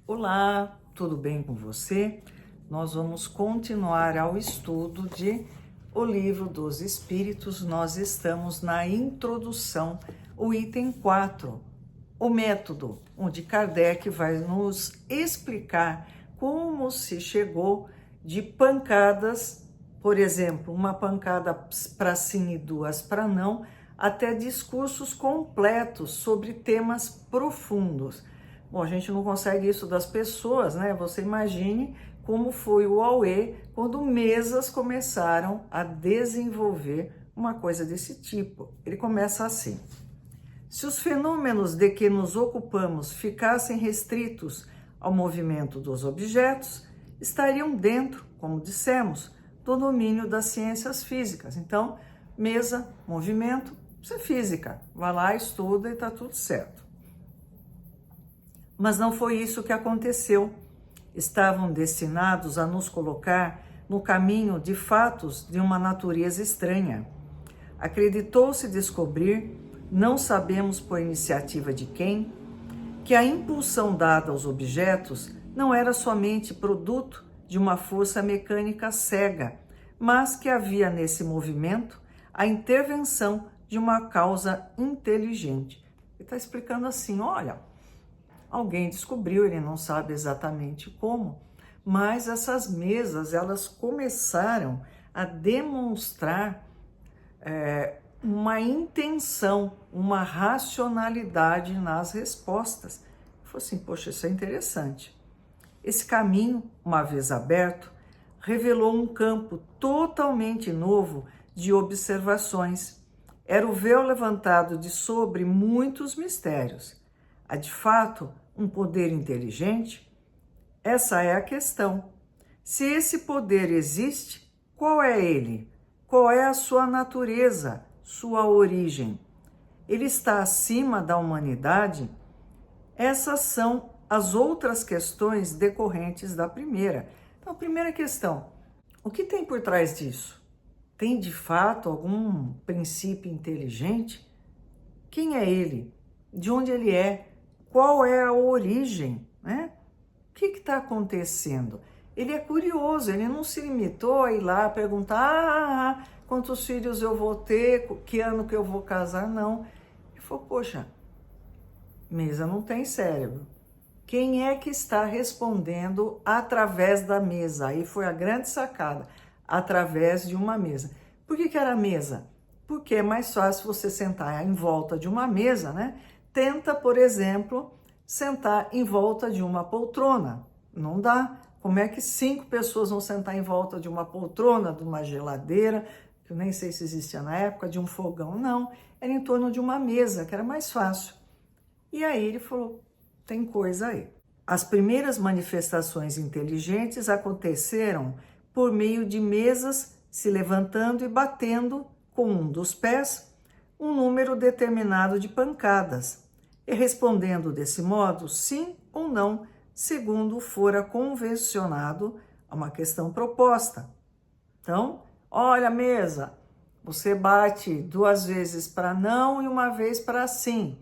Olá, tudo bem com você? Nós vamos continuar ao estudo de O Livro dos Espíritos. Nós estamos na introdução, o item 4, o método, onde Kardec vai nos explicar como se chegou de pancadas, por exemplo, uma pancada para sim e duas para não, até discursos completos sobre temas profundos. Bom, a gente não consegue isso das pessoas, né? Você imagine como foi o Auê quando mesas começaram a desenvolver uma coisa desse tipo. Ele começa assim: se os fenômenos de que nos ocupamos ficassem restritos ao movimento dos objetos, estariam dentro, como dissemos, do domínio das ciências físicas. Então, mesa, movimento, isso é física. Vai lá, estuda e tá tudo certo. Mas não foi isso que aconteceu. Estavam destinados a nos colocar no caminho de fatos de uma natureza estranha. Acreditou-se descobrir, não sabemos por iniciativa de quem, que a impulsão dada aos objetos não era somente produto de uma força mecânica cega, mas que havia nesse movimento a intervenção de uma causa inteligente. Ele está explicando assim, olha, alguém descobriu, ele não sabe exatamente como, mas essas mesas, elas começaram a demonstrar uma intenção, uma racionalidade nas respostas. Eu falei assim, poxa, isso é interessante. Esse caminho, uma vez aberto, revelou um campo totalmente novo de observações. Era o véu levantado de sobre muitos mistérios. Há de fato um poder inteligente? Essa é a questão. Se esse poder existe, qual é ele? Qual é a sua natureza, sua origem? Ele está acima da humanidade? Essas são as outras questões decorrentes da primeira. Então, a primeira questão, o que tem por trás disso? Tem de fato algum princípio inteligente? Quem é ele? De onde ele é? Qual é a origem, né? O que está acontecendo? Ele é curioso, ele não se limitou a ir lá perguntar quantos filhos eu vou ter, que ano que eu vou casar, não. Ele falou, poxa, mesa não tem cérebro. Quem é que está respondendo através da mesa? Aí foi a grande sacada, através de uma mesa. Por que era mesa? Porque é mais fácil você sentar em volta de uma mesa, né? Tenta, por exemplo, sentar em volta de uma poltrona. Não dá. Como é que 5 pessoas vão sentar em volta de uma poltrona, de uma geladeira, que eu nem sei se existia na época, de um fogão? Não. Era em torno de uma mesa, que era mais fácil. E aí ele falou, tem coisa aí. As primeiras manifestações inteligentes aconteceram por meio de mesas se levantando e batendo com um dos pés um número determinado de pancadas, e respondendo desse modo sim ou não, segundo fora convencionado a uma questão proposta. Então, olha a mesa, você bate 2 vezes para não e 1 vez para sim,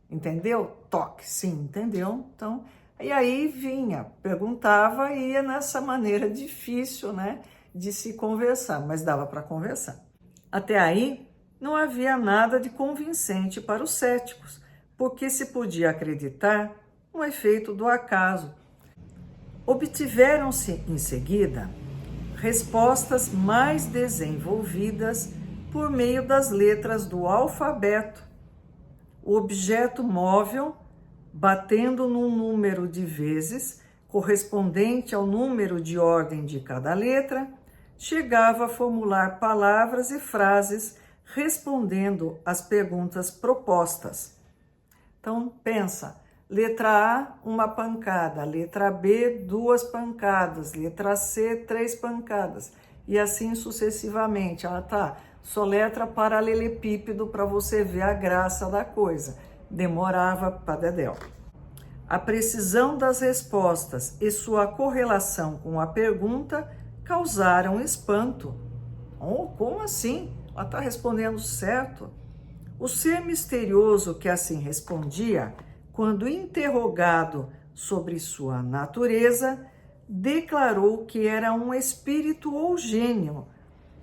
entendeu? Toque, sim, entendeu? Então, e aí vinha, perguntava e ia nessa maneira difícil, né, de se conversar, mas dava para conversar. Até aí, não havia nada de convincente para os céticos, porque se podia acreditar no efeito do acaso. Obtiveram-se, em seguida, respostas mais desenvolvidas por meio das letras do alfabeto. O objeto móvel, batendo num número de vezes, correspondente ao número de ordem de cada letra, chegava a formular palavras e frases respondendo às perguntas propostas. Então, pensa, letra A, 1 pancada, letra B, 2 pancadas, letra C, 3 pancadas, e assim sucessivamente. Ah, tá, soletra paralelepípedo para você ver a graça da coisa. Demorava para dedéu. A precisão das respostas e sua correlação com a pergunta causaram espanto. Oh, como assim? Ela está respondendo certo? O ser misterioso que assim respondia, quando interrogado sobre sua natureza, declarou que era um espírito ou gênio,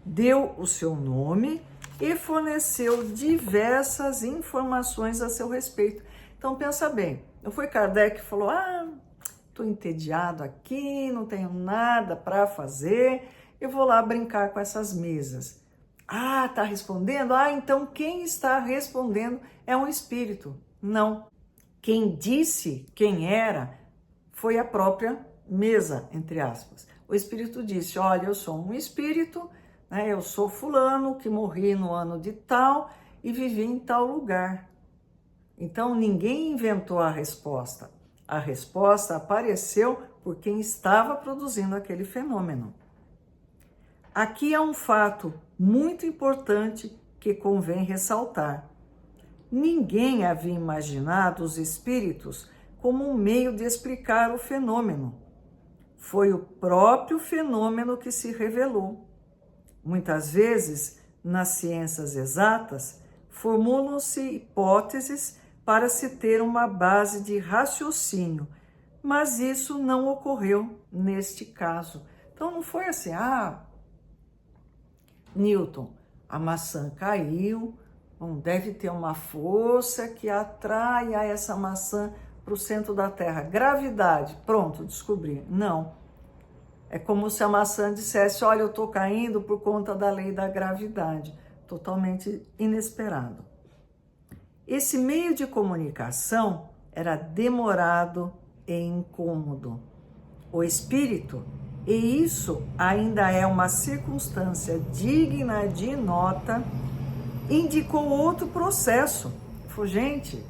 deu o seu nome e forneceu diversas informações a seu respeito. Então pensa bem, não foi Kardec que falou, estou entediado aqui, não tenho nada para fazer, eu vou lá brincar com essas mesas. Está respondendo? Então quem está respondendo é um espírito. Não. Quem disse quem era foi a própria mesa, entre aspas. O espírito disse, olha, eu sou um espírito, né, eu sou fulano que morri no ano de tal e vivi em tal lugar. Então ninguém inventou a resposta. A resposta apareceu por quem estava produzindo aquele fenômeno. Aqui há um fato muito importante que convém ressaltar. Ninguém havia imaginado os espíritos como um meio de explicar o fenômeno. Foi o próprio fenômeno que se revelou. Muitas vezes, nas ciências exatas, formulam-se hipóteses para se ter uma base de raciocínio, mas isso não ocorreu neste caso. Então não foi assim, Newton, a maçã caiu, deve ter uma força que atrai essa maçã para o centro da Terra. Gravidade, pronto, descobri. Não. É como se a maçã dissesse, olha, eu estou caindo por conta da lei da gravidade. Totalmente inesperado. Esse meio de comunicação era demorado e incômodo. O espírito, e isso ainda é uma circunstância digna de nota, indicou outro processo. Falou, gente,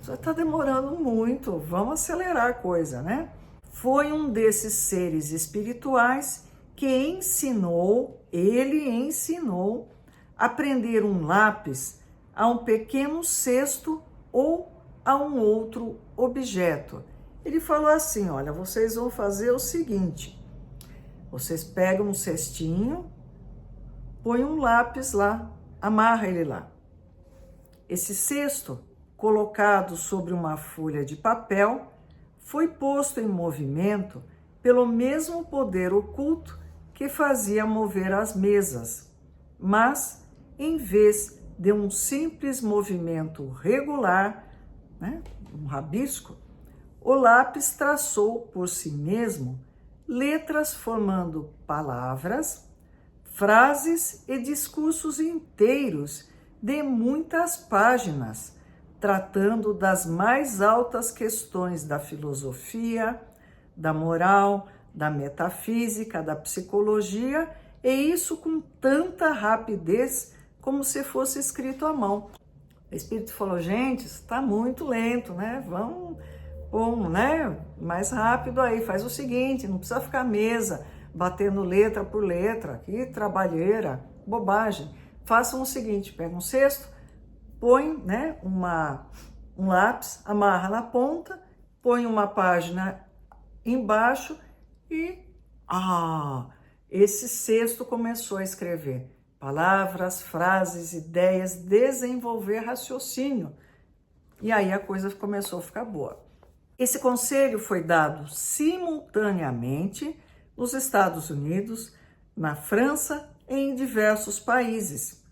isso está demorando muito, vamos acelerar a coisa, né? Foi um desses seres espirituais que ele ensinou a prender um lápis a um pequeno cesto ou a um outro objeto. Ele falou assim, olha, vocês vão fazer o seguinte, vocês pegam um cestinho, põem um lápis lá, amarra ele lá. Esse cesto, colocado sobre uma folha de papel, foi posto em movimento pelo mesmo poder oculto que fazia mover as mesas, mas, em vez de um simples movimento regular, né, um rabisco, o lápis traçou por si mesmo letras formando palavras, frases e discursos inteiros de muitas páginas, tratando das mais altas questões da filosofia, da moral, da metafísica, da psicologia, e isso com tanta rapidez como se fosse escrito à mão. O espírito falou, gente, isso está muito lento, né? Vamos, mais rápido aí, faz o seguinte, não precisa ficar mesa, batendo letra por letra, que trabalheira, bobagem. Façam o seguinte, pega um cesto, põe, né, um lápis, amarra na ponta, põe uma página embaixo e, esse cesto começou a escrever palavras, frases, ideias, desenvolver raciocínio. E aí a coisa começou a ficar boa. Esse conselho foi dado simultaneamente nos Estados Unidos, na França e em diversos países.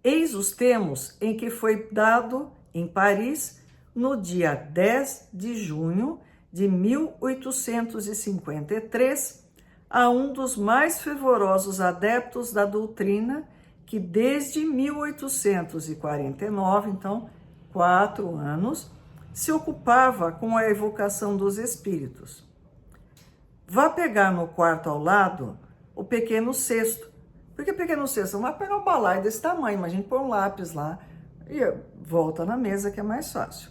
Eis os termos em que foi dado em Paris no dia 10 de junho de 1853 a um dos mais fervorosos adeptos da doutrina que desde 1849, então 4 anos, se ocupava com a evocação dos espíritos. Vá pegar no quarto ao lado o pequeno cesto. Por que pequeno cesto? Não vai pegar um balaio desse tamanho, imagina pôr um lápis lá e volta na mesa que é mais fácil.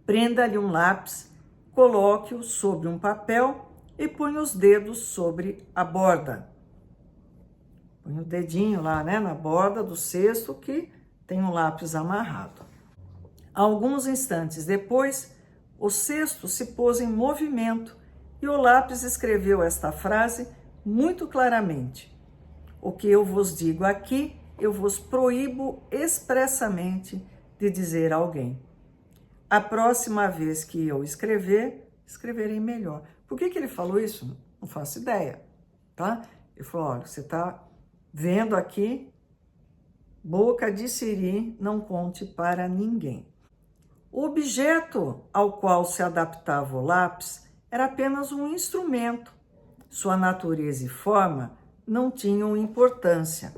Prenda-lhe um lápis, coloque-o sobre um papel e põe os dedos sobre a borda. Põe o dedinho lá, né, na borda do cesto que tem um lápis amarrado. Alguns instantes depois, o cesto se pôs em movimento e o lápis escreveu esta frase muito claramente. O que eu vos digo aqui, eu vos proíbo expressamente de dizer a alguém. A próxima vez que eu escrever, escreverei melhor. Por que ele falou isso? Não faço ideia, tá? Ele falou, olha, você tá vendo aqui, boca de siri, não conte para ninguém. O objeto ao qual se adaptava o lápis era apenas um instrumento. Sua natureza e forma não tinham importância.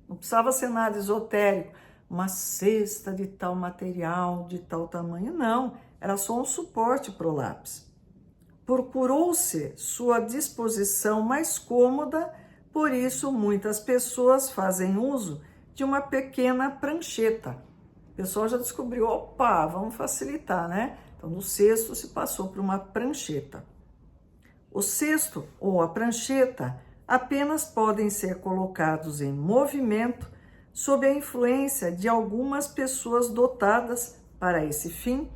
Não precisava ser nada esotérico, uma cesta de tal material, de tal tamanho, não. Era só um suporte para o lápis. Procurou-se sua disposição mais cômoda, por isso muitas pessoas fazem uso de uma pequena prancheta. O pessoal já descobriu, opa, vamos facilitar, né? Então, no cesto se passou por uma prancheta. O cesto ou a prancheta apenas podem ser colocados em movimento sob a influência de algumas pessoas dotadas, para esse fim,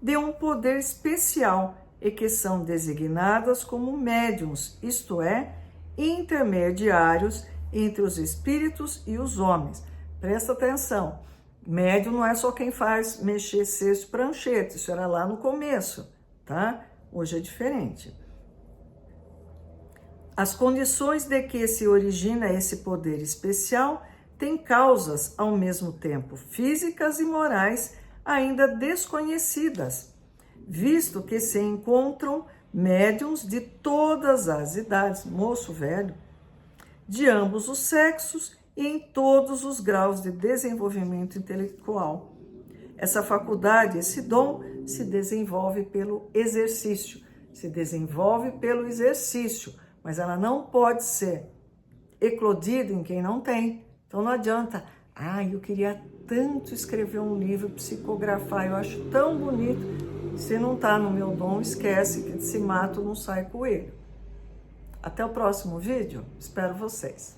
de um poder especial e que são designadas como médiuns, isto é, intermediários entre os espíritos e os homens. Presta atenção, médium não é só quem faz mexer cesto, prancheta, isso era lá no começo, tá? Hoje é diferente. As condições de que se origina esse poder especial têm causas, ao mesmo tempo, físicas e morais ainda desconhecidas, visto que se encontram médiuns de todas as idades, moço, velho, de ambos os sexos e em todos os graus de desenvolvimento intelectual. Essa faculdade, esse dom, se desenvolve pelo exercício, mas ela não pode ser eclodida em quem não tem. Então não adianta, eu queria tanto escrever um livro, psicografar, eu acho tão bonito. Se não está no meu dom, esquece que se mato não sai coelho. Até o próximo vídeo, espero vocês.